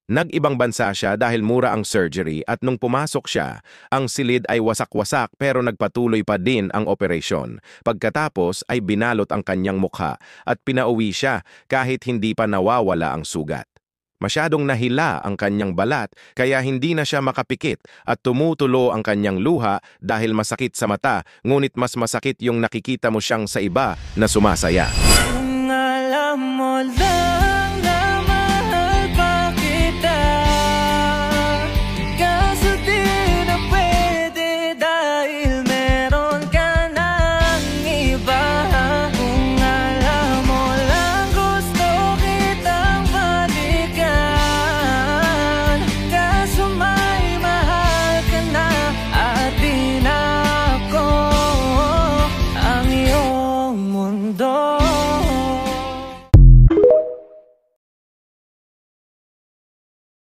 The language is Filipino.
Nag-ibang bansa siya dahil mura ang surgery at nung pumasok siya, ang silid ay wasak-wasak pero nagpatuloy pa din ang operasyon. Pagkatapos ay binalot ang kanyang mukha at pinauwi siya kahit hindi pa nawawala ang sugat. Masyadong nahila ang kanyang balat kaya hindi na siya makapikit at tumutulo ang kanyang luha dahil masakit sa mata, ngunit mas masakit yung nakikita mo siyang sa iba na sumasaya. Kung alam mo lang